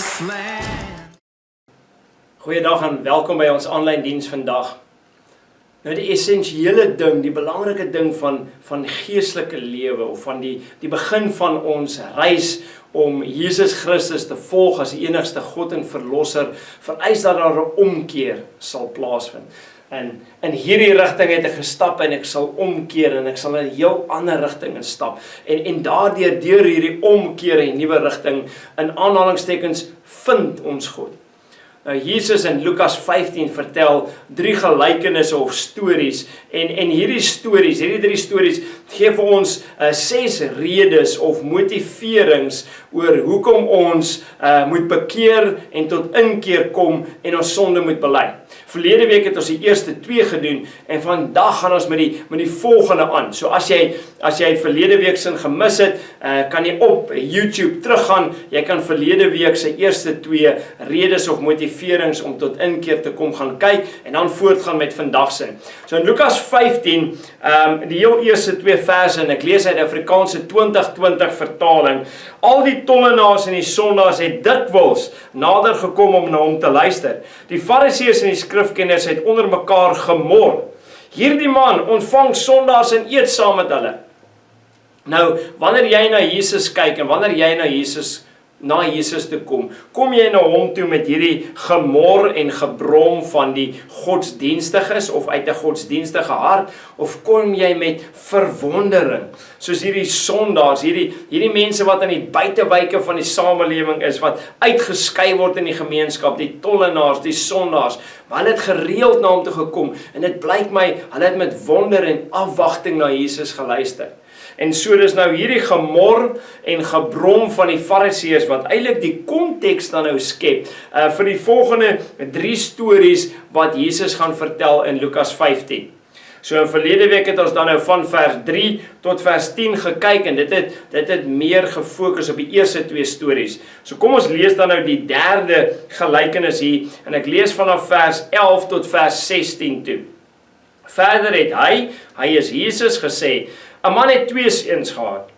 promised land. Goeiedag en welkom by ons aanlyn diens vandag. Nou die essensiële ding, die belangrike ding van geestelike lewe of van die begin van ons reis om Jesus Christus te volg as die enigste God en verlosser, vereis dat daar 'n omkeer sal plaasvind. En in hierdie rigting het ek gestap en ek sal omkeer en ek sal in 'n heel ander rigting instap. En daardeur deur hierdie omkeer en nuwe rigting in aanhalingstekens vind ons God. Nou Jesus in Lukas 15 vertel 3 gelykenisse of stories en hierdie drie stories gee vir ons 6 redes of motiverings oor hoekom ons moet bekeer en tot inkeer kom en ons sonde moet bely. Verlede week het ons die eerste 2 gedoen en vandag gaan ons met die volgende aan. So as jy verlede week sin gemis het, kan jy op YouTube teruggaan. Jy kan verlede week se eerste 2 redes of motiverings om tot inkeer te kom gaan kyk en dan voortgaan met vandag se. So in Lukas 15, die heel eerste 2 verse en ek lees uit die Afrikaanse 2020 vertaling. Al die tollenaars en die sondaars het dikwels nader gekom om na hom te luister. Die Fariseërs en die skrifkenners het onder mekaar gemor. Hierdie man ontvang sondaars en eet saam met hulle. Nou, wanneer jy na Jesus kyk en wanneer jy na Jesus te kom jy na hom toe met hierdie gemor en gebrom van die godsdienstiges of uit 'n godsdienstige hart, of kom jy met verwondering, soos hierdie sondaars, hierdie mense wat in die buitewyke van die samelewing is, wat uitgeskei word in die gemeenskap, die tollenaars, die sondaars, maar hulle het gereeld na hom toe gekom, en dit blyk my, hulle het met wonder en afwagting na Jesus geluister. En so dis nou hierdie gemor en gebrom van die Fariseërs wat eintlik die konteks dan nou skep vir die volgende 3 stories wat Jesus gaan vertel in Lukas 15. So in verlede week het ons dan nou van vers 3 tot vers 10 gekyk en dit het meer gefokus op die eerste 2 stories. So kom ons lees dan nou die 3de gelykenis hier en ek lees vanaf vers 11 tot vers 16 toe. Verder het hy is Jesus gesê, 'n man het 2 seuns gehad.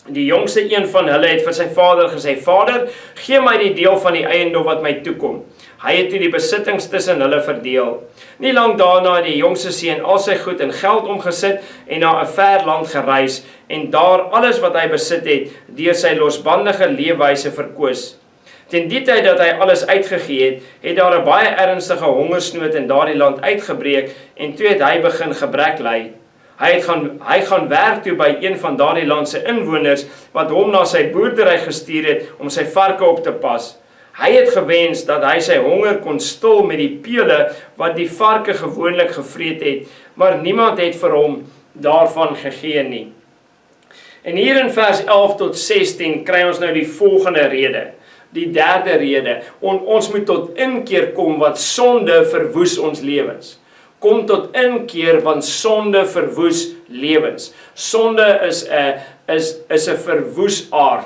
Die jongste een van hulle het vir sy vader gesê, Vader, gee my die deel van die eiendom wat my toekom. Hy het toe die besittings tussen hulle verdeel. Nie lank daarna het die jongste seun al sy goed in geld omgesit en na 'n ver land gereis en daar alles wat hy besit het deur sy losbandige leefwyse verkoos. Teen die tyd dat hy alles uitgegee het daar 'n baie ernstige hongersnood in daardie land uitgebreek en toe het hy begin gebrek ly. Hy gaan werk toe by een van daardie land se inwoners wat hom na sy boerdery gestuur het om sy varke op te pas. Hy het gewens dat hy sy honger kon stil met die pele wat die varke gewoonlik gevreet het, maar niemand het vir hom daarvan gegee nie. En hier in vers 11 tot 16 kry ons nou die volgende rede. Die 3de rede, ons moet tot inkeer kom wat sonde verwoes ons lewens. Kom tot inkeer want sonde verwoes lewens. Sonde is 'n verwoesaard.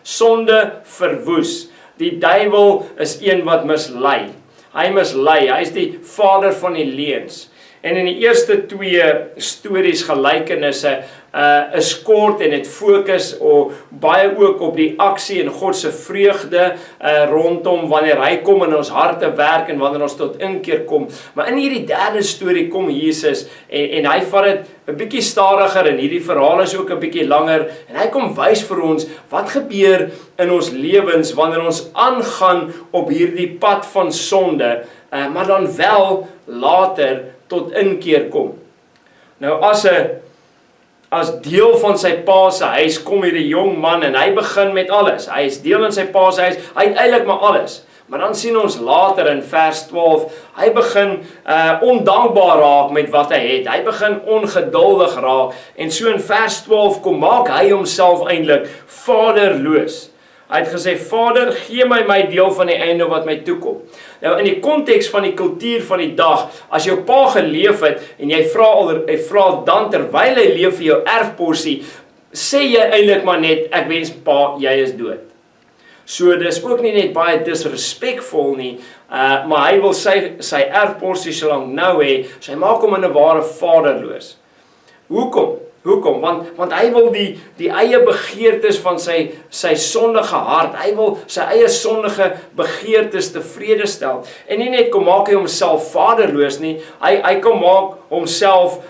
Sonde verwoes. Die duiwel is een wat mislei. Hy mislei. Hy is die vader van die leuns. En in die eerste 2 stories gelykenisse is kort en het fokus baie ook op die aksie en God se vreugde rondom wanneer hy kom in ons harte werk en wanneer ons tot inkeer kom. Maar in hierdie 3de storie kom Jesus en hy vat dit 'n bietjie stadiger en hierdie verhaal is ook 'n bietjie langer en hy kom wys vir ons wat gebeur in ons lewens wanneer ons aangaan op hierdie pad van sonde, maar dan wel later tot inkeer kom. Nou as deel van sy pa se huis kom hierdie jong man en hy begin met alles. Hy is deel in sy pa se huis, hy het eintlik maar alles. Maar dan sien ons later in vers 12, hy begin ondankbaar raak met wat hy het. Hy begin ongeduldig raak en so in vers 12 maak hy homself eintlik vaderloos. Hy het gesê, Vader, gee my deel van die eiendom wat my toekom. Nou in die konteks van die kultuur van die dag, as jou pa geleef het en jy vra dan terwyl hy leef vir jou erfporsie, sê jy eintlik maar net, ek wens pa, jy is dood. So dis ook nie net baie disrespekvol nie, maar hy wil sy erfporsie so lank nou hê, so hy maak hom in 'n ware vaderloos. Hoekom? Hoekom? Want hy wil die eie begeertes van sy sondige hart, hy wil sy eie sondige begeertes tevrede stel. En nie net kom maak hy homself vaderloos nie, hy kom maak homself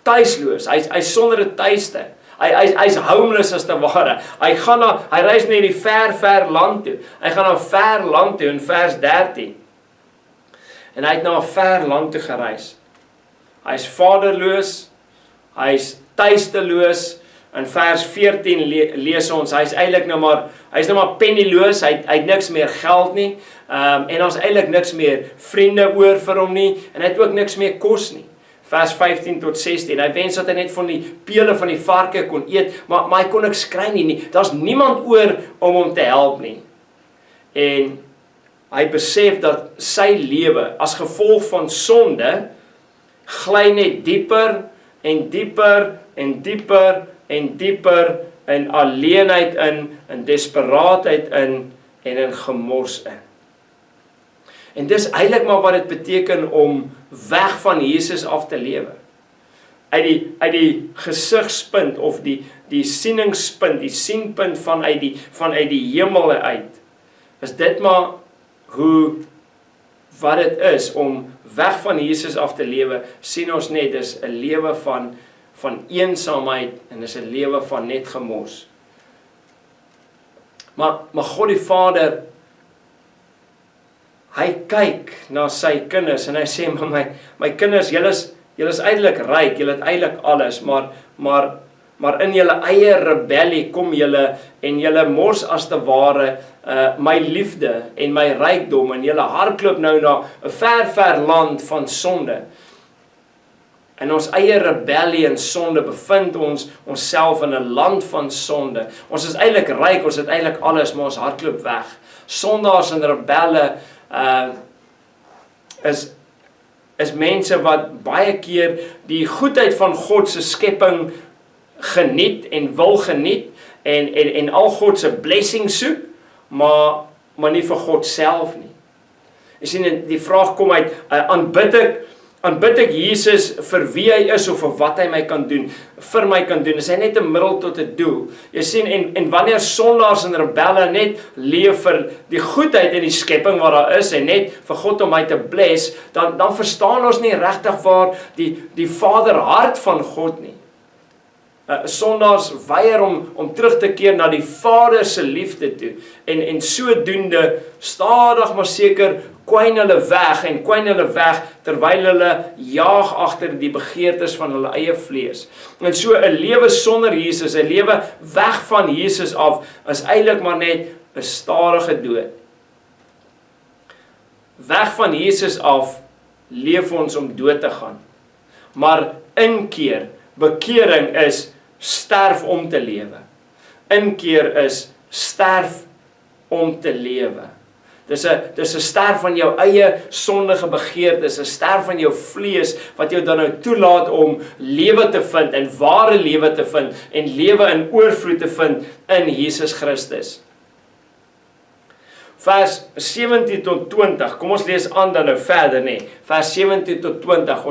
tuisloos, hy sonder 'n tuiste. Hy's homeless as te ware. Hy reis na hierdie ver land toe. Hy gaan na 'n ver land toe in vers 13. En hy het na 'n ver land toe gereis. Hy's vaderloos, hy's tuisteloos. In vers 14 lees ons, hy's nou maar pennyloos, hy het niks meer geld nie. En ons eintlik niks meer vriende oor vir hom nie, en hy het ook niks meer kos nie. Vers 15 tot 16, hy wens dat hy net van die pele van die varke kon eet, maar hy kon niks kry nie. Daar's niemand oor om hom te help nie. En hy besef dat sy lewe as gevolg van sonde gly net dieper en dieper en dieper en dieper in alleenheid in desperaatheid en in gemors in. En dis eintlik maar wat dit beteken om weg van Jesus af te lewe. Uit die gesigspunt of die sieningspunt, die sienpunt vanuit die hemel uit. Is dit maar wat dit is om weg van Jesus af te lewe, sien ons net, is 'n lewe van eensaamheid en is 'n lewe van net gemors. Maar God die Vader, hy kyk na sy kinders en hy sê, my kinders, julle is eintlik ryk, julle het eintlik alles, maar in julle eie rebellie kom julle en julle mors as te ware my liefde en my rykdom, en julle hardloop nou na 'n ver land van sonde. In ons eie rebellie en sonde bevind ons onsself in 'n land van sonde. Ons is eintlik ryk, ons het eintlik alles, maar ons hardloop weg. Sondaars en rebelle is mense wat baie keer die goedheid van God se skepping geniet en wil geniet en al God se blessing soek, maar nie vir God self nie. Jy sien, die vraag kom uit, aanbid ek Jesus vir wie hy is of vir wat hy vir my kan doen? Is hy net 'n middel tot 'n doel? Jy sien, en wanneer sondaars en rebelle net leef vir die goedheid in die skepping wat daar is en net vir God om my te bless, dan verstaan ons nie regtig waar die vaderhart van God nie. Sondaars weier om terug te keer na die Vader se liefde toe, en sodoende stadig maar seker kwyn hulle weg terwyl hulle jaag agter die begeertes van hulle eie vlees. En so 'n lewe sonder Jesus, 'n lewe weg van Jesus af, is eintlik maar net 'n stadige dood. Weg van Jesus af leef ons om dood te gaan. Maar inkeer, bekering is sterf om te lewe. Inkeer is sterf om te lewe. Dis 'n sterf van jou eie sondige begeertes, 'n sterf van jou vlees wat jou dan nou toelaat om lewe te vind en ware lewe te vind en lewe in oorvloed te vind in Jesus Christus. Vers 17 tot 20, kom ons lees aan dan nou verder Vers 17 tot 20,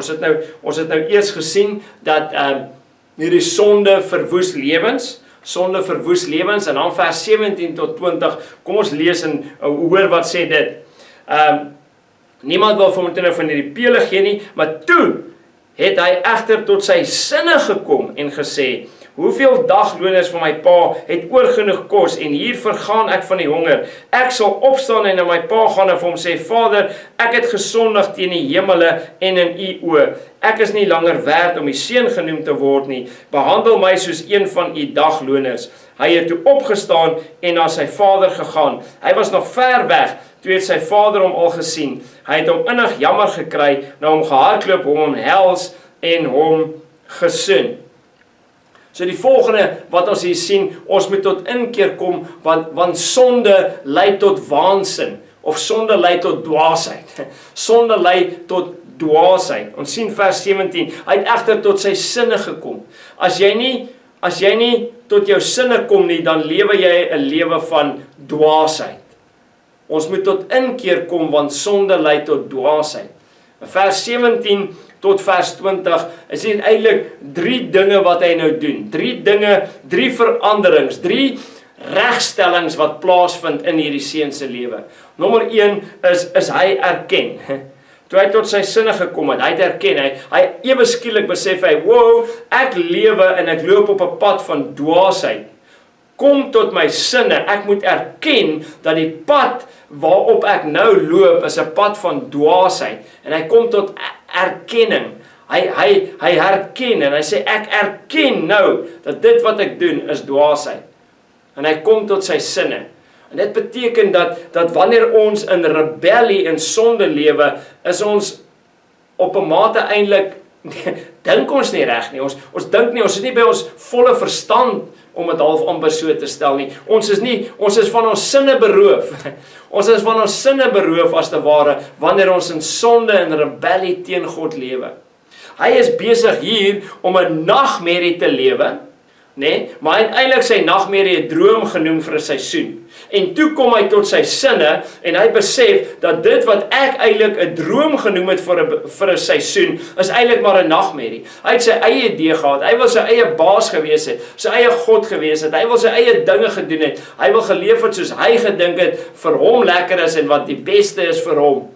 ons het nou eers gesien dat hierdie sonde verwoes lewens, en dan vers 17 tot 20, kom ons lees en hoor wat sê dit. Niemand wil vir hom nou van hierdie pele gee nie, maar toe het hy egter tot sy sinne gekom en gesê, hoeveel dagloners van my pa het oorgenoeg kos, en hier vergaan ek van die honger. Ek sal opstaan en na my pa gaan en vir hom sê, Vader, ek het gesondig teen die hemele en in u oë. Ek is nie langer werd om die seun genoem te word nie. Behandel my soos een van u dagloners. Hy het toe opgestaan en na sy vader gegaan. Hy was nog ver weg, toe het sy vader hom al gesien. Hy het hom innig jammer gekry, na hom gehardloop, hom omhels en hom gesoen. So die volgende wat ons hier sien, ons moet tot inkeer kom, want sonde lei tot waansin, of sonde lei tot dwaasheid. Sonde lei tot dwaasheid. Ons sien vers 17, hy het egter tot sy sinne gekom. As jy nie tot jou sinne kom nie, dan lewe jy 'n lewe van dwaasheid. Ons moet tot inkeer kom, want sonde lei tot dwaasheid. Vers 17 tot vers 20, is dit eintlik 3 dinge wat hy nou doen. 3 dinge, 3 veranderings, 3 regstellings wat plaasvind in hierdie seun se lewe. Nommer 1 is hy erken. Toe hy tot sy sinne gekom het, hy het erken, hy ewe skielik besef hy, wow, ek lewe en ek loop op 'n pad van dwaasheid. Kom tot my sinne, ek moet erken dat die pad waarop ek nou loop is 'n pad van dwaasheid. En hy kom tot erkenning. Hy herken en hy sê, ek erken nou dat dit wat ek doen is dwaasheid. En hy kom tot sy sinne. En dit beteken dat wanneer ons in rebellie en sonde lewe, is ons op 'n mate eintlik, dink ons nie reg nie. Ons dink nie, ons is nie by ons volle verstand om dit half amper so te stel nie. Ons is van ons sinne beroof. Ons is van ons sinne beroof as te ware, wanneer ons in sonde en rebellie teen God lewe. Hy is besig hier om 'n nagmerrie te lewe, nee, maar eintlik sy nagmerrie 'n droom genoem vir 'n seisoen. En toe kom hy tot sy sinne en hy besef dat dit wat ek eintlik 'n droom genoem het vir 'n seisoen, is eintlik maar 'n nagmerrie. Hy het sy eie idee gehad, hy wil sy eie baas gewees het, sy eie God gewees het, hy wil sy eie dinge gedoen het, hy wil geleef het soos hy gedink het vir hom lekker is en wat die beste is vir hom.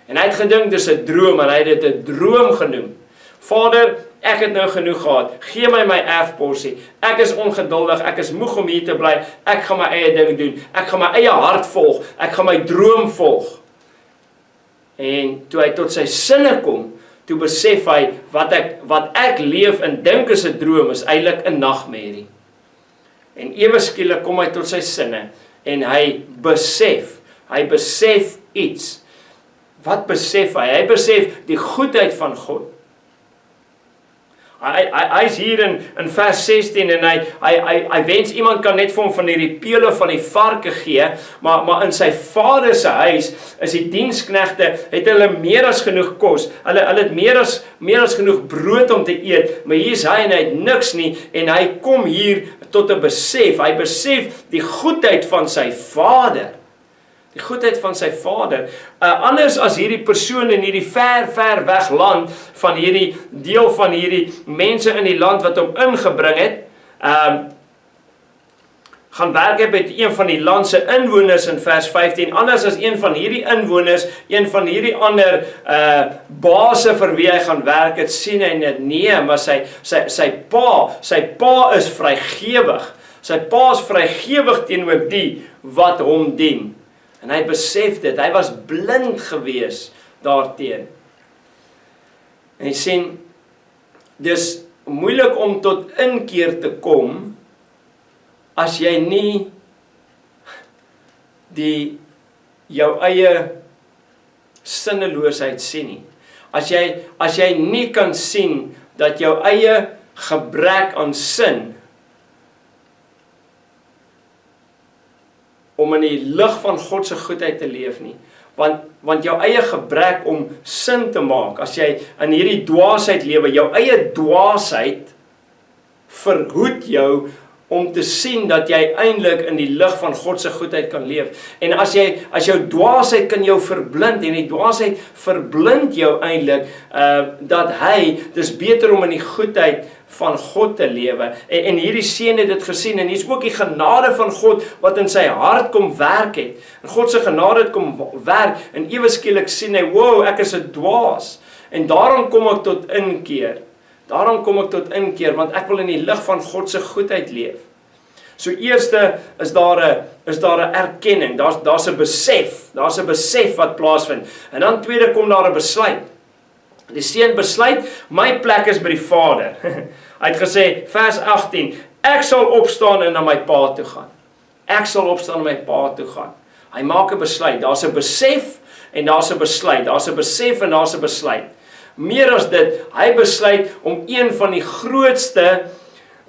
En hy het gedink dis 'n droom en hy het dit 'n droom genoem. Vader, ek het nou genoeg gehad, gee my my erfporsie, ek is ongeduldig, ek is moeg om hier te bly, ek gaan my eie ding doen, ek gaan my eie hart volg, ek gaan my droom volg. En toe hy tot sy sinne kom, toe besef hy, wat ek leef en dink is 'n droom, is eintlik 'n nagmerrie. En ewe skielik kom hy tot sy sinne, en hy besef iets. Wat besef hy? Hy besef die goedheid van God. Hy is hier in vers 16 en hy wens iemand kan net vir hom van hierdie pele van die varke gee, maar in sy vader se huis is die diensknegte, het hulle meer as genoeg kos, hulle het meer as genoeg brood om te eet, maar hier is hy en hy het niks nie, en hy kom hier tot 'n besef, hy besef die goedheid van sy vader. Die goedheid van sy vader, anders as hierdie persoon in hierdie ver weg land, van hierdie deel van hierdie mense in die land wat hom ingebring het, gaan werk het met een van die land se inwoners in vers 15, anders as een van hierdie inwoners, een van hierdie ander base vir wie hy gaan werk het, sien hy net nee, maar sy pa is vrygewig, sy pa is vrygewig teenoor die wat hom dien. En hy besef dit, hy was blind gewees daarteen. En hy sien, dis moeilik om tot inkeer te kom, as jy nie jou eie sinneloosheid sien nie. As jy nie kan sien, dat jou eie gebrek aan sin, om in die lig van God se goedheid te leef nie. Want jou eie gebrek om sin te maak, as jy in hierdie dwaasheid lewe, jou eie dwaasheid verhoed jou om te sien dat jy eintlik in die lig van God se goedheid kan leef. En as jou dwaasheid kan jou verblind, en die dwaasheid verblind jou eintlik, dat dis beter om in die goedheid van God te lewe. En hierdie seun het dit gesien, en hier is ook die genade van God wat in sy hart kom werk het. En God se genade het kom werk, en ewe skielik sien hy, wow, ek is 'n dwaas. En daarom kom ek tot inkeer. Want ek wil in die lig van God se goedheid leef. So eerste is daar 'n erkenning, daar's 'n besef wat plaasvind. En dan tweede kom daar 'n besluit. Die seun besluit, my plek is by die Vader. Hy het gesê, vers 18, ek sal opstaan en na my pa toe gaan. Hy maak 'n besluit, daar's 'n besef en daar's 'n besluit. Meer as dit, hy besluit om een van die grootste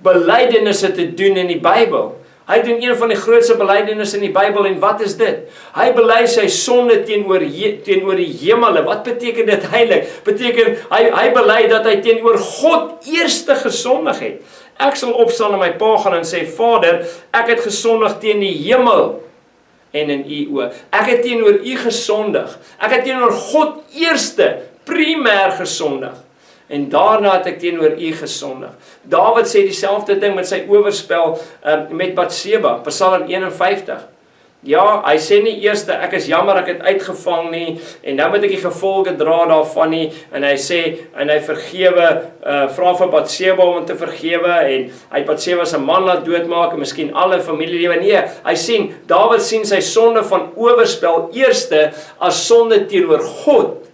belydenisse te doen in die Bybel. Hy doen een van die grootste belydenisse in die Bybel, en wat is dit? Hy bely sy sonde teenoor die hemele. Wat beteken dit heilig? Beteken, hy bely dat hy teenoor God eerste gesondig het. Ek sal opstaan na my pa gaan en sê, Vader, ek het gesondig teen die hemel en in u oë. Ek het teenoor u gesondig. Ek het teenoor God eerste, primêr gesondig. en daarna het ek teenoor u gesondig. Dawid sê dieselfde ding met sy oorspel met Batseba, Psalm 51. Ja, hy sê nie eers, ek is jammer ek het uitgevang nie, en nou moet ek die gevolge dra daarvan nie, en hy sê, en hy vergewe, vra vir Batseba om te vergewe, en hy Batseba se man laat doodmaak, en miskien alle familielewe, nee, hy sien, Dawid sien sy sonde van oorspel eerste as sonde teenoor God,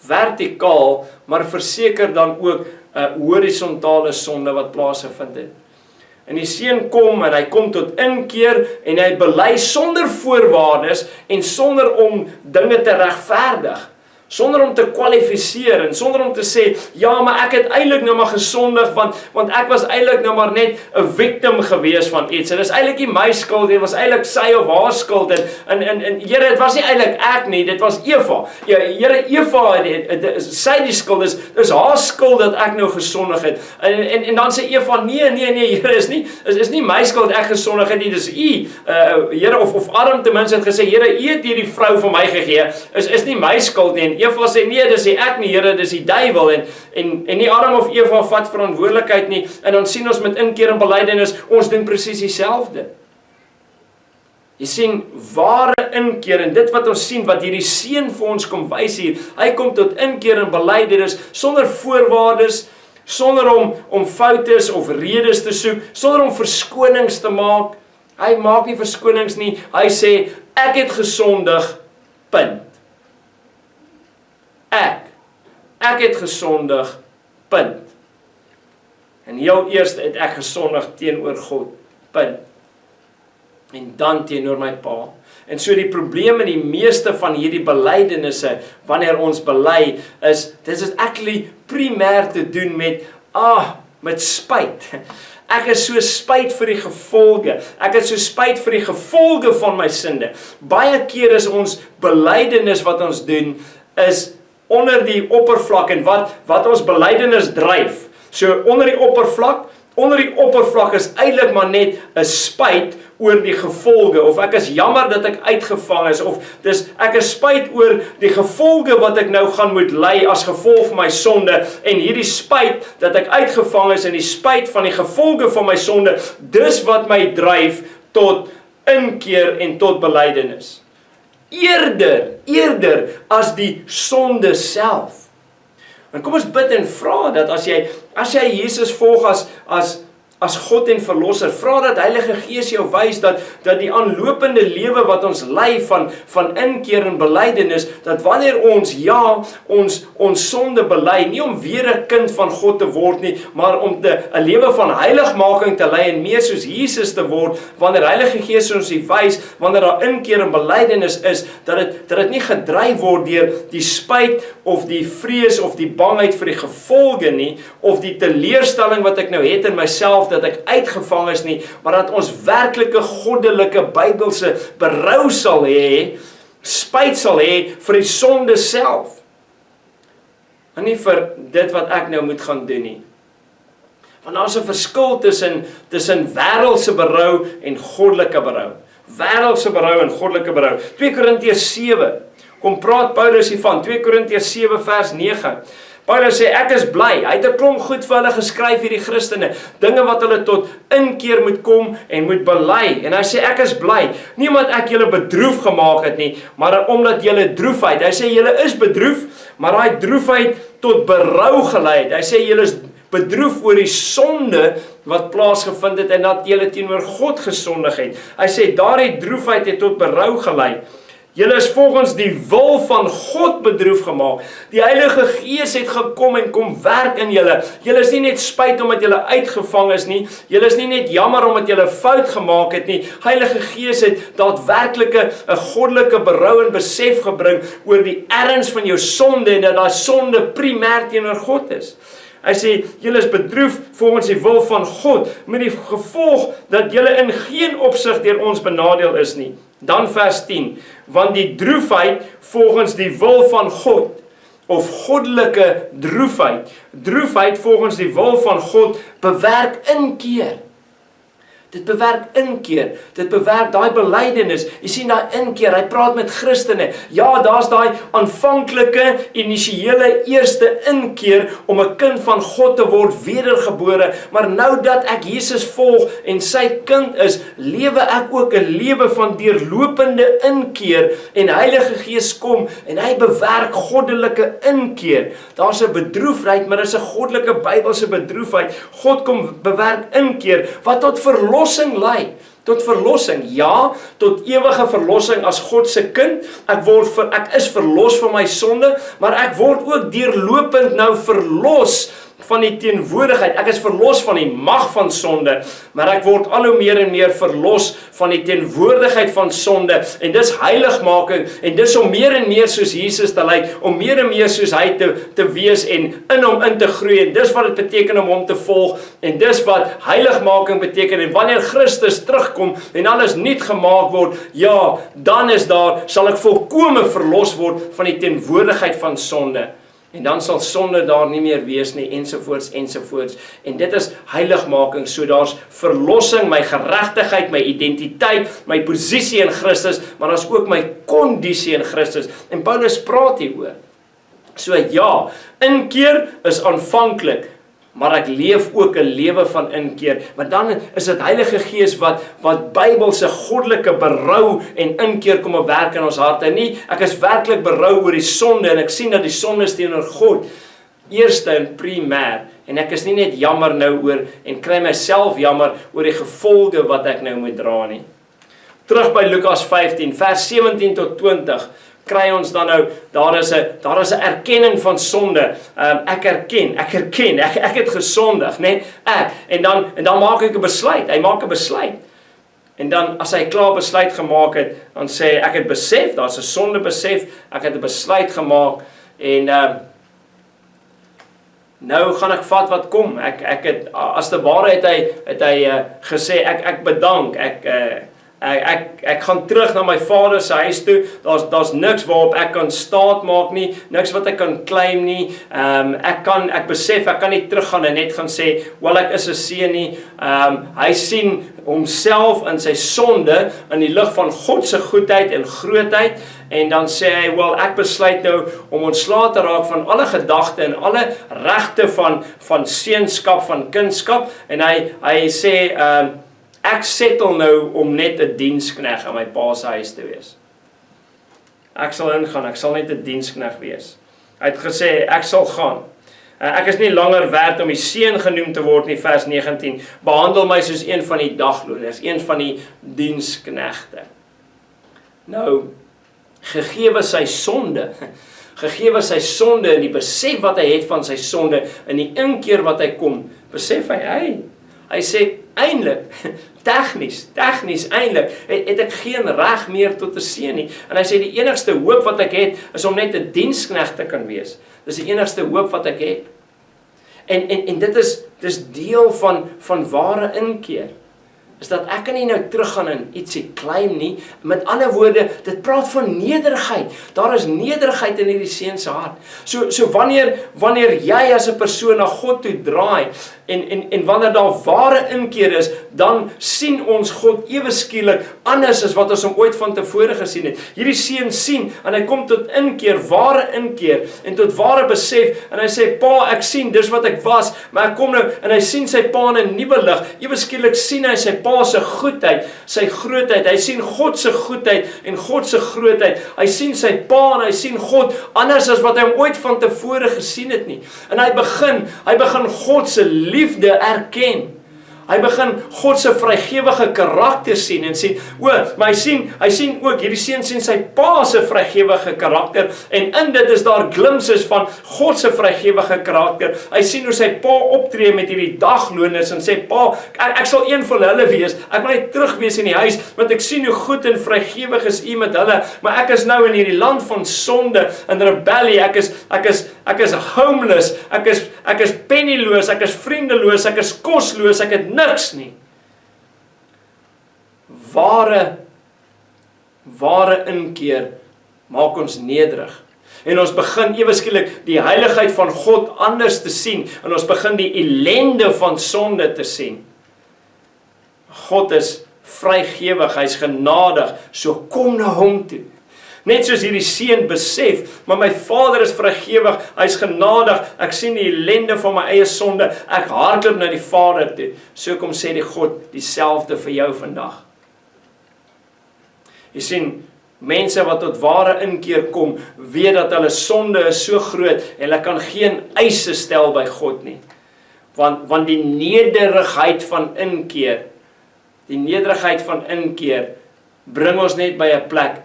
vertikaal, maar verseker dan ook 'n horisontale sonde wat plaasgevind het. En die seun kom en hy kom tot inkeer en hy bely sonder voorwaardes en sonder om dinge te regverdig, sonder om te kwalifiseer en sonder om te sê, ja, maar ek het eintlik nou maar gesondig, want ek was eintlik nou maar net 'n victim gewees van iets, en dit is eintlik nie my skuld, dit was eintlik sy of haar skuld, en Here, dit was nie eintlik ek nie, dit was Eva, ja, Here, Eva, sy die skuld, is haar skuld dat ek nou gesondig het, en dan sê Eva, nee, Here, is nie my skuld ek gesondig het nie, dis u, Here, of Adam ten minste het gesê, Here, u het hierdie vrou vir my gegee, is nie my skuld nie, en Eva sê, nee, dis nie ek nie, Here, dis die duiwel, en nie Adam of Eva vat verantwoordelikheid nie, en dan sien ons met inkeer en belydenis, ons doen presies dieselfde. Jy sien, ware inkeer, en dit wat ons sien, wat hierdie seun vir ons kom wys hier, hy kom tot inkeer en belydenis, sonder voorwaardes, sonder om foutes of redes te soek, sonder om verskonings te maak, hy maak nie verskonings nie, hy sê, ek het gesondig, punt. Ek het gesondig, punt. En heel eers het ek gesondig teenoor God, punt. En dan teenoor my pa. En so die probleem in die meeste van hierdie belydenisse, wanneer ons bely, dit is actually primêr te doen met spyt. Ek is so spyt vir die gevolge. Ek het so spyt vir die gevolge van my sonde. Baie keer is ons belydenis wat ons doen, is onder die oppervlak, en wat ons belydenis dryf. So onder die oppervlak is eintlik maar net 'n spyt oor die gevolge, of ek is jammer dat ek uitgevang is, of ek is spyt oor die gevolge wat ek nou gaan moet ly as gevolg van my sonde, en hierdie spyt dat ek uitgevang is, en die spyt van die gevolge van my sonde, dis wat my dryf tot inkeer en tot belydenis. Eerder as die sonde self. En kom ons bid en vra dat as jy Jesus volg as God en Verlosser, vra dat Heilige Gees jou wys dat die aanlopende lewe wat ons lei van inkeer en belydenis, dat wanneer ons sonde bely, nie om weer 'n kind van God te word nie, maar om 'n lewe van heiligmaking te lei en meer soos Jesus te word, wanneer Heilige Gees ons wys, wanneer daar inkeer en belydenis is, dat dit nie gedryf word deur die spyt of die vrees of die bangheid vir die gevolge nie, of die teleurstelling wat ek nou het in myself, dat ek uitgevang is nie, maar dat ons werklike goddelike Bybelse berou sal hê, spyt sal hê vir die sonde self. En nie vir dit wat ek nou moet gaan doen nie. Want daar is 'n verskil tussen wêreldse berou en goddelike berou. Wêreldse berou en goddelike berou. 2 Korintiërs 7, kom praat Paulus hiervan, 2 Korintiërs 7 vers 9. Paulus sê, ek is bly, hy het 'n klomp goed vir hulle geskryf, hierdie Christene, dinge wat hulle tot inkeer moet kom en moet bely, en hy sê, ek is bly, nie omdat ek julle bedroef gemaak het nie, maar omdat julle droefheid, hy sê, julle is bedroef, maar hy droefheid tot berou gelei het, hy sê, julle is bedroef oor die sonde wat plaasgevind het, en dat julle teenoor God gesondig het, hy sê, daardie droefheid het tot berou gelei. Julle is volgens die wil van God bedroef gemaak. Die Heilige Gees het gekom en kom werk in julle. Julle is nie net spyt omdat julle uitgevang is nie. Julle is nie net jammer omdat julle fout gemaak het nie. Heilige Gees het daadwerklike 'n goddelike berou en besef gebring oor die erns van jou sonde en dat daai sonde primêr teenoor God is. Hy sê, julle is bedroef volgens die wil van God, met die gevolg dat julle in geen opsig deur ons benadeel is nie. Dan vers 10, want die droefheid volgens die wil van God, of goddelike droefheid volgens die wil van God, bewerk inkeer. Dit bewerk inkeer, dit bewerk daai belydenis. Jy sien daai inkeer, hy praat met Christene. Ja, daar's daai aanvanklike, initiële eerste inkeer om 'n kind van God te word, wedergebore. Maar nou dat ek Jesus volg en sy kind is, lewe ek ook 'n lewe van deurlopende inkeer en Heilige Gees kom en hy bewerk goddelike inkeer. Daar's 'n bedroefdheid, maar dis 'n goddelike Bybelse bedroefdheid. God kom bewerk inkeer wat tot verlossing lei. Tot verlossing, ja, tot ewige verlossing as God se kind. Ek is verlos van my sonde, maar ek word ook deurlopend nou verlos van die teenwoordigheid. Ek is verlos van die mag van sonde, maar ek word al hoe meer en meer verlos van die teenwoordigheid van sonde. En dis heiligmaking, en dis om meer en meer soos Jesus te lyk, om meer en meer soos hy te wees en in hom in te groei. En dis wat dit beteken om hom te volg, en dis wat heiligmaking beteken. En wanneer Christus terugkom en alles nuut gemaak word, ja, dan sal ek volkome verlos word van die teenwoordigheid van sonde. En dan sal sonde daar nie meer wees nie, ensovoorts, ensovoorts. En dit is heiligmaking, so daar's verlossing, my geregtigheid, my identiteit, my posisie in Christus, maar daar's ook my kondisie in Christus. En Paulus praat hieroor. So ja, inkeer is aanvanklik, maar ek leef ook 'n lewe van inkeer. Maar dan is dit Heilige Gees wat Bybelse goddelike berou en inkeer kom werk in ons harte. Nie, ek is werklik berou oor die sonde en ek sien dat die sonde is teenoor God eerste en primêr. En ek is nie net jammer nou oor en kry myself jammer oor die gevolge wat ek nou moet dra nie. Terug by Lukas 15 vers 17 tot 20. Kry ons dan nou, daar is 'n erkenning van sonde. Ek erken, ek het gesondig, né? En dan maak ek 'n besluit. Hy maak 'n besluit. En dan as hy klaar besluit gemaak het, dan sê hy, ek het besef, daar's 'n sonde besef, ek het 'n besluit gemaak en nou gaan ek vat wat kom. Ek het as te ware het hy gesê ek bedank, ek gaan terug na my vader se huis toe. Daar's niks waarop ek kan staat maak nie, niks wat ek kan claim nie. Ek besef ek kan nie teruggaan en net gaan sê, wel ek is 'n seun nie. Hy sien homself in sy sonde in die lig van God se goedheid en grootheid. En dan sê hy, wel ek besluit nou om ontslae te raak van alle gedagte en alle regte van seunskap, van kindskap. En hy sê, ek settle nou om net 'n dienskneg in my pa se huis te wees. Ek sal ingaan, ek sal net 'n dienskneg wees. Hy het gesê, ek sal gaan. Ek is nie langer werd om die seun genoem te word nie, vers 19. Behandel my soos een van die dagloners, een van die diensknegte. Nou, gegeewe sy sonde en die besef wat hy het van sy sonde, en die inkeer wat hy kom, besef hy sê, eintlik, tegnies eintlik, het ek geen reg meer tot 'n seun nie. En hy sê, die enigste hoop wat ek het, is om net 'n diensknegt te kan wees. Dis die enigste hoop wat ek het. En dit is deel van ware inkeer. Is dat ek kan nie nou teruggaan en ietsie claim nie. Met ander woorde, dit praat van nederigheid. Daar is nederigheid in hierdie seun se hart. So wanneer jy as 'n persoon na God toe draai, en wanneer daar ware inkeer is, dan sien ons God ewe skielik anders as wat ons hom ooit van tevore gesien het. Hierdie seun sien, en hy kom tot inkeer, ware inkeer, en tot ware besef, en hy sê, pa, ek sien, dis wat ek was, maar ek kom nou, en hy sien sy pa in 'n nuwe lig. Ewe skielik sien hy sy pa se goedheid, sy grootheid. Hy sien God se goedheid en God se grootheid. Hy sien sy pa en hy sien God anders as wat hy hom ooit van tevore gesien het nie. En hy begin God se liefde erken. Hy begin God se vrygewige karakter sien en sien, maar hy sien ook, hierdie seun sien sy pa se vrygewige karakter, en in dit is daar glimpses van God se vrygewige karakter. Hy sien hoe sy pa optree met hierdie dagloners en sê, pa, ek sal een van hulle wees, ek wil net terug wees in die huis, want ek sien hoe goed en vrygewig is u met hulle, maar ek is nou in hierdie land van sonde en rebellie, ek is homeless, ek is pennyloos, ek is vriendeloos, ek is kosloos, ek het niks nie. Ware inkeer maak ons nederig. En ons begin ewe skielik die heiligheid van God anders te sien, en ons begin die ellende van sonde te sien. God is vrygewig, hy's genadig, so kom na hom toe. Net soos hierdie seun besef, maar my Vader is vrygewig, hy's genadig, ek sien die ellende van my eie sonde, ek hardloop na die Vader toe. So kom sê die God dieselfde vir jou vandag. Jy sien, mense wat tot ware inkeer kom, weet dat hulle sonde is so groot, en hulle kan geen eise stel by God nie. Want die nederigheid van inkeer, bring ons net by 'n plek.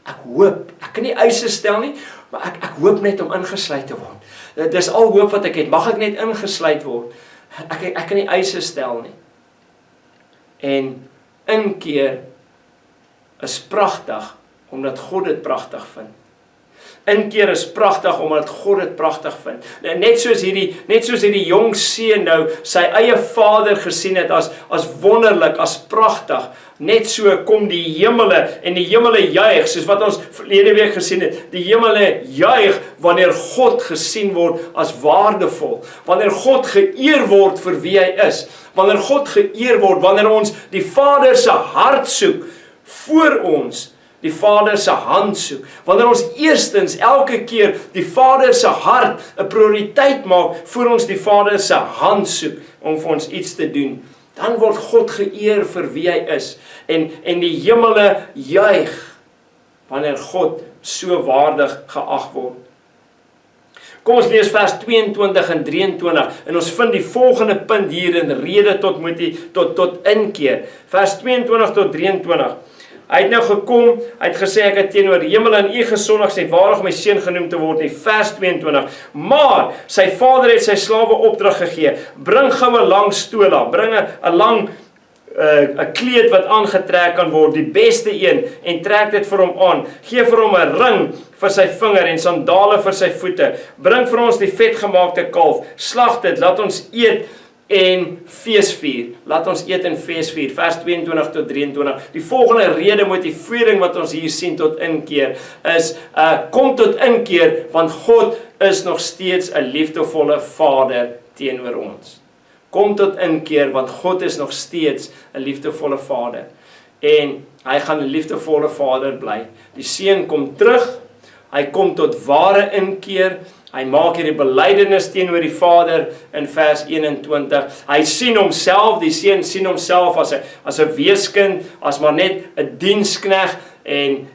Ek hoop, ek kan nie eise stel nie, maar ek hoop net om ingesluit te word. Dis al hoop wat ek het, mag ek net ingesluit word. Ek kan nie eise stel nie. En inkeer is pragtig, omdat God dit pragtig vind. Inkeer is pragtig, omdat God dit pragtig vind. Net soos hierdie jong seun nou, sy eie vader gesien het as wonderlik, as pragtig, net so kom die hemele, en die hemele juig, soos wat ons verlede week gesien het, die hemele juig, wanneer God gesien word as waardevol, wanneer God geëer word vir wie hy is, wanneer God geëer word, wanneer ons die Vader se hart soek, voor ons die Vader se hand soek, wanneer ons eerstens elke keer die Vader se hart 'n prioriteit maak, voor ons die Vader se hand soek, om vir ons iets te doen, dan word God geëer vir wie hy is, en die hemele juig, wanneer God so waardig geag word. Kom ons lees vers 22 en 23, en ons vind die volgende punt hier in rede tot inkeer, vers 22 tot 23, hy het nou gekom, hy het gesê, ek het teenoor hemel en u gesondig, sy waardig my seun genoem te word, in vers 22, maar sy vader het sy slawe opdrag gegee, bring gou 'n lang stola, bring 'n lang 'n kleed wat aangetrek kan word, die beste een, en trek dit vir hom aan, gee vir hom 'n ring vir sy vinger, en sandale vir sy voete, bring vir ons die vetgemaakte kalf, slag dit, laat ons eet, en feesvier. Laat ons eet en feesvier. Vers 22 tot 23. Die volgende rede motivering wat ons hier sien tot inkeer is, kom tot inkeer, want God is nog steeds 'n liefdevolle Vader teenoor ons. Kom tot inkeer, want God is nog steeds 'n liefdevolle Vader. En hy gaan 'n liefdevolle Vader bly. Die seun kom terug, hy kom tot ware inkeer, hy maak hierdie belydenis teenoor die Vader in vers 21. Hy sien homself, die seun sien homself as 'n weeskind, as maar net 'n dienskneg, en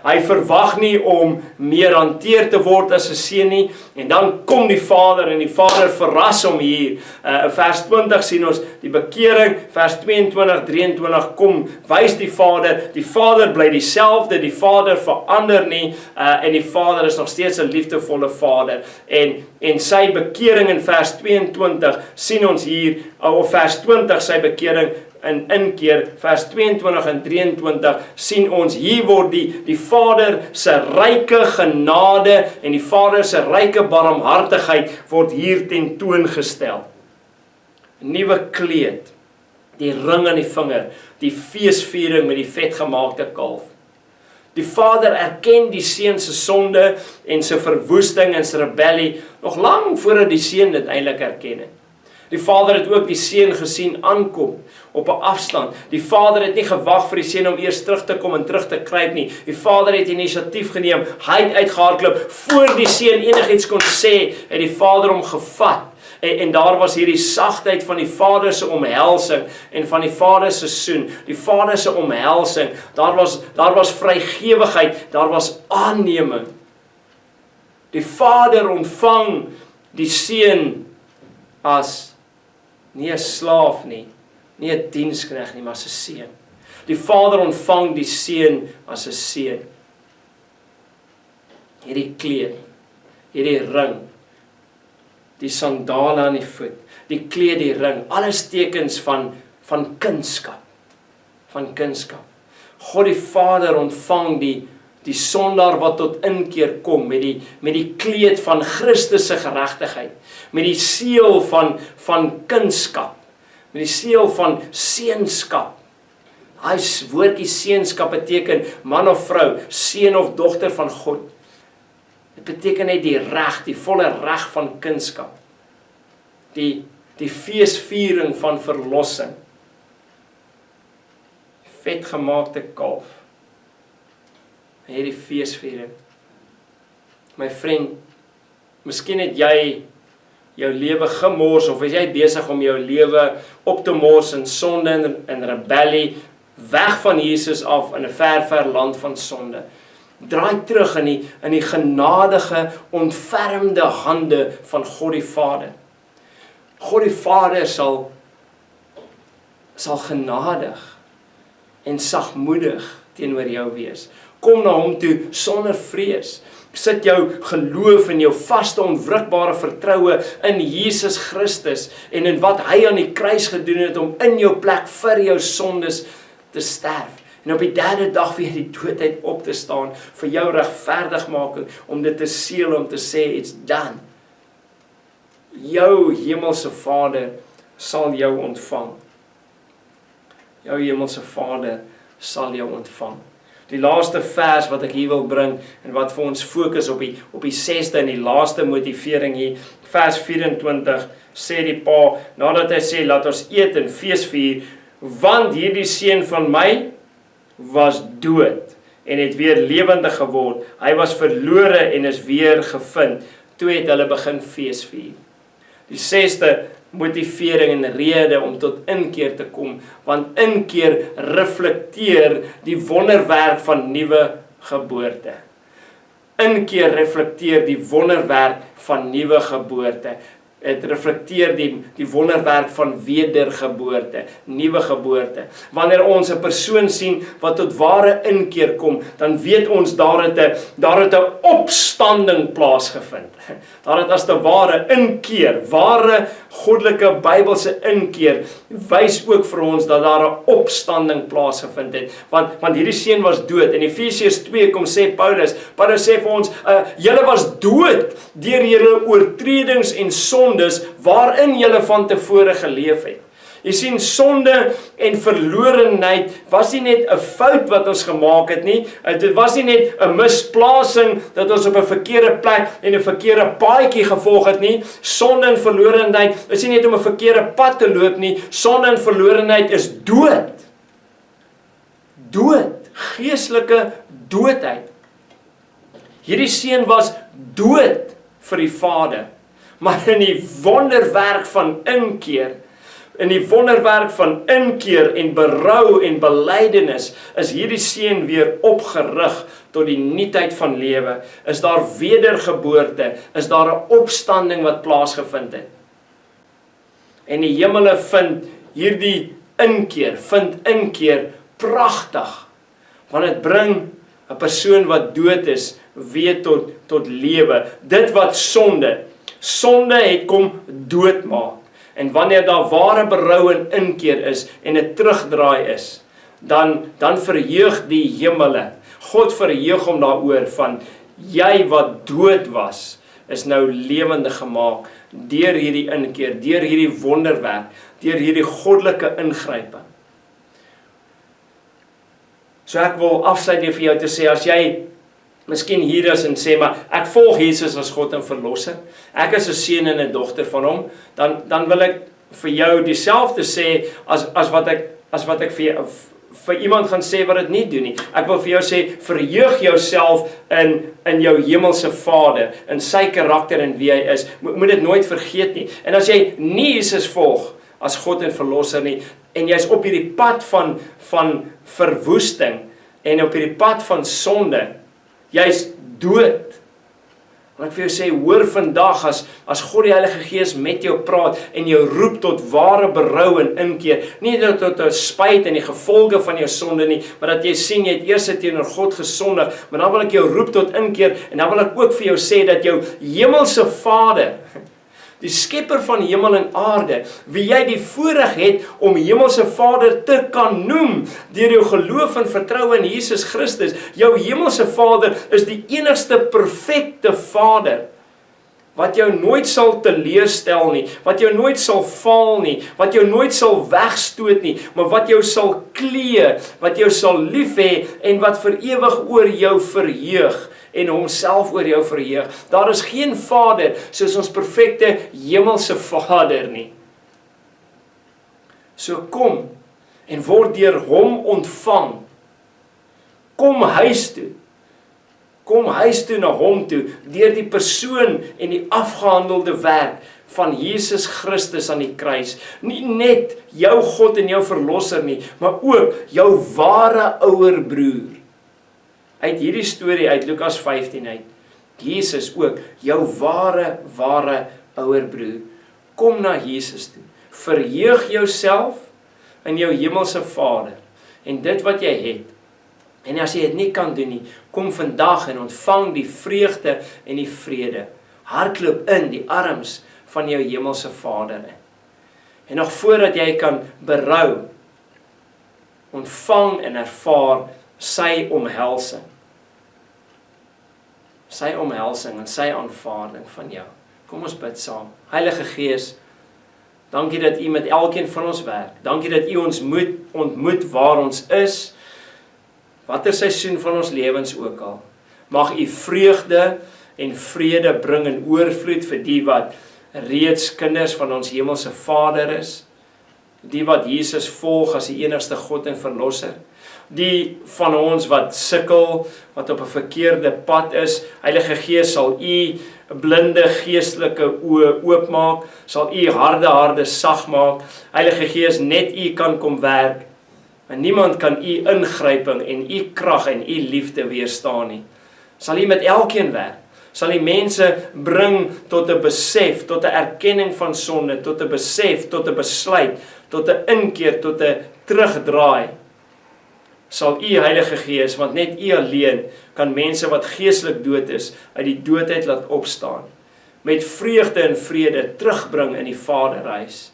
hy verwag nie om meer hanteer te word as 'n seun nie, en dan kom die Vader, en die Vader verras hom hier. In vers 20 sien ons die bekering, vers 22, 23 kom, wys die Vader bly dieselfde, die Vader verander nie, en die Vader is nog steeds 'n liefdevolle Vader, en sy bekering in vers 22 sien ons hier, of vers 20 sy bekering in inkeer, vers 22 en 23 sien ons, hier word die Vader se ryke genade en die Vader se ryke barmhartigheid word hier tentoongestel. 'n Nuwe kleed, die ring aan die vinger, die feesviering met die vetgemaakte kalf. Die Vader erken die seun se sonde en sy verwoesting en sy rebellie nog lank voordat die seun dit eintlik erken het. Die Vader het ook die seun gesien aankom op 'n afstand. Die Vader het nie gewag vir die seun om eers terug te kom en terug te kruip nie. Die Vader het inisiatief geneem. Hy het uitgehardloop voor die seun enigiets kon sê, het die Vader hom gevat. En daar was hierdie sagtheid van die Vader se omhelsing en van die Vader se soen. Die Vader se omhelsing. Daar was vrygewigheid, daar was aanneming. Die Vader ontvang die seun as nie 'n slaaf nie 'n dienskneg nie, maar as 'n seun. Die Vader ontvang die seun as 'n seun. Hierdie kleed, hierdie ring, die sandale aan die voet, die kleed, die ring, alles tekens van kunskap. Van kunskap. God die Vader ontvang die sondaar wat tot inkeer kom, met die kleed van Christus se geregtigheid, met die seël van kunskap, met die seël van seunskap. Hy woordjie seunskap beteken man of vrou, seun of dogter van God. Dit beteken net die reg, die volle reg van kunskap. Die feesviering van verlossing. vetgemaakte kalf. Hierdie feesviering. My vriend, miskien het jy jou lewe gemors, of is jy besig om jou lewe op te mors in sonde en rebellie, weg van Jesus af in 'n ver land van sonde. Draai terug in die genadige, ontfermde hande van God die Vader. God die Vader sal genadig en sagmoedig teenoor jou wees. Kom na hom toe sonder vrees. Sit jou geloof en jou vaste onwrikbare vertroue in Jesus Christus en in wat hy aan die kruis gedoen het om in jou plek vir jou sondes te sterf. En op die derde dag weer die doodheid op te staan vir jou regverdigmaking, om dit te seël, om te sê, it's done. Jou hemelse Vader sal jou ontvang. Jou hemelse Vader sal jou ontvang. Die laaste vers wat ek hier wil bring, en wat vir ons fokus op die 6de en die laaste motivering hier, vers 24, sê die pa, nadat hy sê, laat ons eet en fees vier, want hierdie seun van my was dood, en het weer lewendig geword, hy was verlore en is weer gevind. Toe het hulle begin fees vier. Die 6de motivering en rede om tot inkeer te kom, want inkeer reflekteer die wonderwerk van nuwe geboorte. Inkeer reflekteer die wonderwerk van nuwe geboorte. Het reflekteer die wonderwerk van wedergeboorte, nuwe geboorte. Wanneer ons 'n persoon sien wat tot ware inkeer kom, dan weet ons daar het 'n opstanding plaasgevind. Daar het as te ware inkeer, ware goddelike Bybelse inkeer, wys ook vir ons dat daar 'n opstanding plaasgevind het. Want hierdie seun was dood. In Efesiërs 2 kom sê Paulus sê vir ons, julle was dood deur julle oortredings en sondes waarin julle van tevore geleef het. Jy sien, sonde en verlorenheid was nie net 'n fout wat ons gemaak het nie, dit was nie net 'n misplasing dat ons op 'n verkeerde plek en 'n verkeerde paadjie gevolg het nie. Sonde en verlorenheid is nie net om 'n verkeerde pad te loop nie, sonde en verlorenheid is dood. Dood, geestelike doodheid. Hierdie seun was dood vir die Vader, maar in die wonderwerk van inkeer, in die wonderwerk van inkeer en berou en belydenis, is hierdie seun weer opgerig tot die nuutheid van lewe. Is daar wedergeboorte, is daar 'n opstanding wat plaasgevind het. En die hemele vind hierdie inkeer pragtig, want dit bring 'n persoon wat dood is weer tot lewe. Dit wat sonde het kom doodmaak. En wanneer daar ware berou en inkeer is en 'n terugdraai is, dan verheug die hemele. God verheug hom daaroor van, jy wat dood was, is nou lewendig gemaak deur hierdie inkeer, deur hierdie wonderwerk, deur hierdie goddelike ingryping. So ek wil afsluit vir jou te sê, as jy miskien hier is en sê, maar ek volg Jesus as God en verlosser, ek is 'n seun en 'n dogter van hom, dan wil ek vir jou dieselfde sê as wat ek vir iemand gaan sê wat dit nie doen nie. Ek wil vir jou sê, verheug jouself in jou hemelse Vader, in sy karakter en wie hy is. Moet dit nooit vergeet nie. En as jy nie Jesus volg as God en verlosser nie, en jy's op hierdie pad van verwoesting en op hierdie pad van sonde, jy's dood. En ek vir jou sê, hoor vandag as God die Heilige Gees met jou praat en jou roep tot ware berou en inkeer, nie tot 'n spyt en die gevolge van jou sonde nie, maar dat jy sien jy het eers teenoor God gesondig, maar dan wil ek jou roep tot inkeer en dan wil ek ook vir jou sê dat jou hemelse Vader, die skepper van hemel en aarde, wie jy die voorreg het om hemelse Vader te kan noem, deur jou geloof en vertroue in Jesus Christus, jou hemelse Vader is die enigste perfekte Vader, wat jou nooit sal teleurstel nie, wat jou nooit sal faal nie, wat jou nooit sal wegstoot nie, maar wat jou sal klee, wat jou sal lief hê en wat vir ewig oor jou verheug en homself oor jou verheug. Daar is geen Vader soos ons perfekte hemelse Vader nie. So kom en word deur hom ontvang. Kom huis toe. Kom huis toe na hom toe, deur die persoon en die afgehandelde werk van Jesus Christus aan die kruis. Nie net jou God en jou verlosser nie, maar ook jou ware ouer broer. Uit hierdie storie uit Lukas 15 uit, Jesus ook, jou ware ouer broer. Kom na Jesus toe. Verheug jouself in jou hemelse Vader en dit wat jy het. En as jy dit nie kan doen nie, kom vandag en ontvang die vreugde en die vrede. Hardloop in die arms van jou hemelse Vader in. En nog voordat jy kan berou, ontvang en ervaar sy omhelsing. Sy omhelsing en sy aanvaarding van jou. Kom ons bid saam. Heilige Gees, dankie dat U met elkeen van ons werk. Dankie dat U ons ontmoet waar ons is, watter seisoen van ons lewens ook al. Mag U vreugde en vrede bring in oorvloed vir die wat reeds kinders van ons hemelse Vader is, die wat Jesus volg as die enigste God en verlosser, die van ons wat sukkel, wat op 'n verkeerde pad is. Heilige Gees, sal U blinde geestelike oë oopmaak, sal U harde sag maak. Heilige Gees, net U kan kom werk, en niemand kan U ingryping en U krag en U liefde weerstaan nie. Sal U met elkeen werk, sal U mense bring tot 'n besef, tot 'n erkenning van sonde, tot 'n besef, tot 'n besluit, tot 'n inkeer, tot 'n terugdraai. Sal U, Heilige Gees, want net U alleen kan mense wat geestelik dood is, uit die doodheid laat opstaan, met vreugde en vrede terugbring in die Vaderhuis.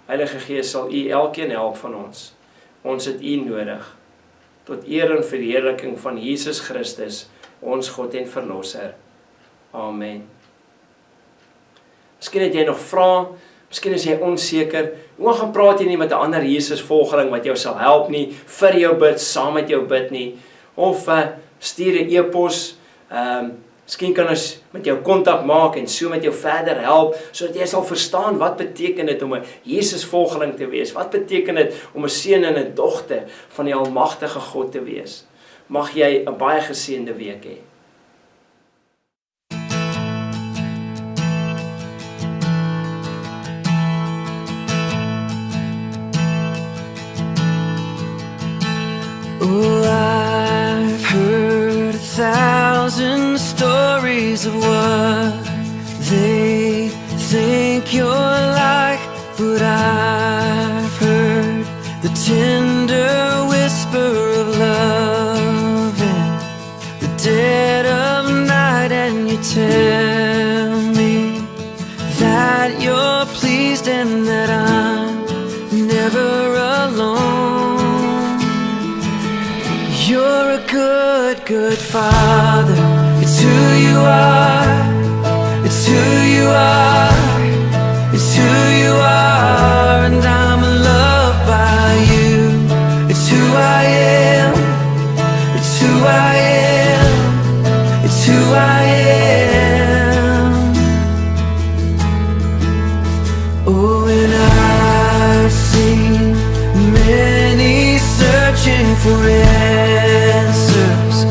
Heilige Gees, sal U elkeen help van ons. Ons het U nodig, tot eer en verheerliking van Jesus Christus, ons God en Verlosser. Amen. Miskien het jy nog vrae, miskien is jy onseker, hoe gaan praat jy nie met 'n ander Jesus volgeling wat jou sal help nie, vir jou bid, saam met jou bid nie, of stuur 'n e-pos, miskien kan ons met jou kontak maak en so met jou verder help, sodat jy sal verstaan wat beteken dit om 'n Jesus volgeling te wees, wat beteken dit om 'n seun en 'n dogter van die almagtige God te wees. Mag jy 'n baie geseënde week hê. Oh, I've heard 1,000 stories of what they think you're like, but I've heard the tender whisper of love in the dead of night, and you tell me that you're pleased and that I'm never alone. You're a good Father. It's who you are. It's who you are. It's who you are. And I'm loved by you. It's who I am. It's who I am. It's who I am. Oh, and I've seen many searching for answers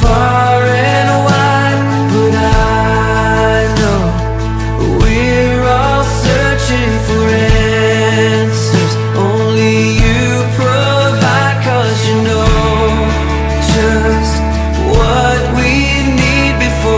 far and wide, but I know we're all searching for answers. Only you provide, 'cause you know just what we need before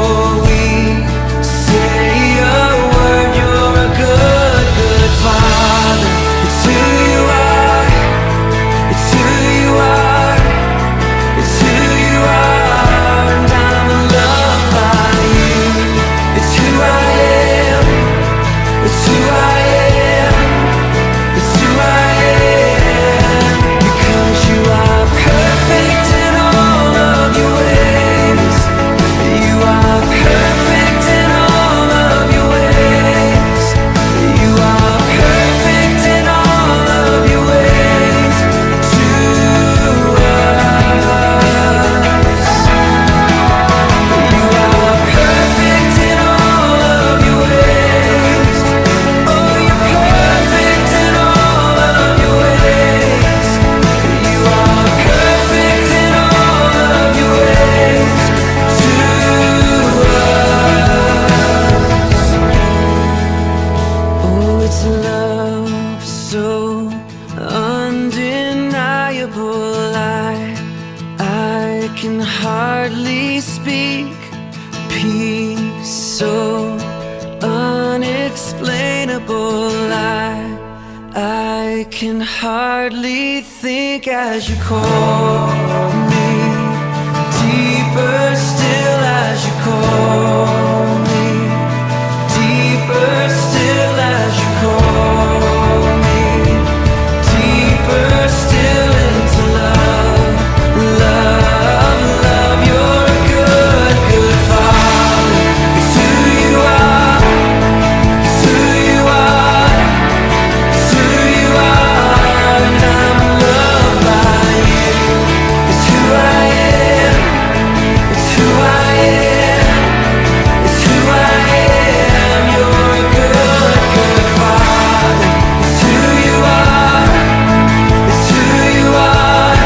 can hardly think as you call me, deeper still as you call me, deeper still as you call me, deeper still into love, love, love. You're a good, good Father. It's who you are, it's who you are, it's who you are, and I'm loved by you. It's who I am, it's who I am, it's who I am. You're a good, good Father. It's who you are, it's who you are,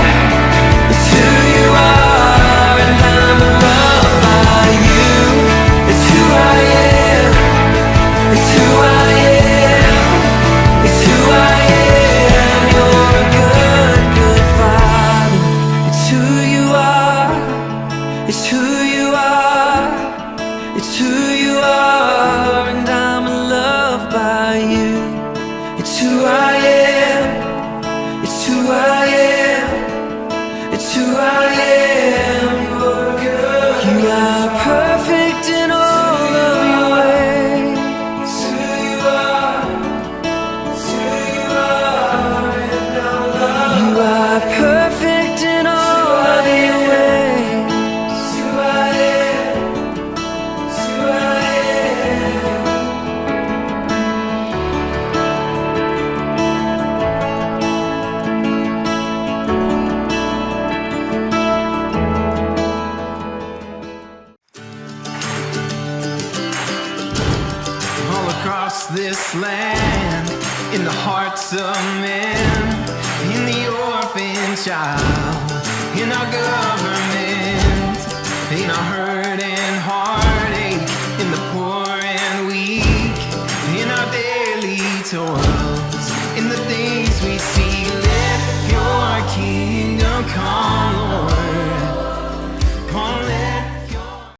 it's who you are, and I'm loved by you. It's who I am, it's who I am, it's who I am. You're a good, good Father. It's who you are, it's who you are, it's who you are, and I'm loved by you. It's who I am, it's who I am, it's who I am. You're good. You are perfect in all of your ways. It's who you are, it's who you are, and I'm loved. You are perfect in all of your ways. It's who I am, it's who I am. All across this land, in the hearts of men, in the orphan child, in our government, in our hurt and heartache, in the poor and weak, in our daily toil.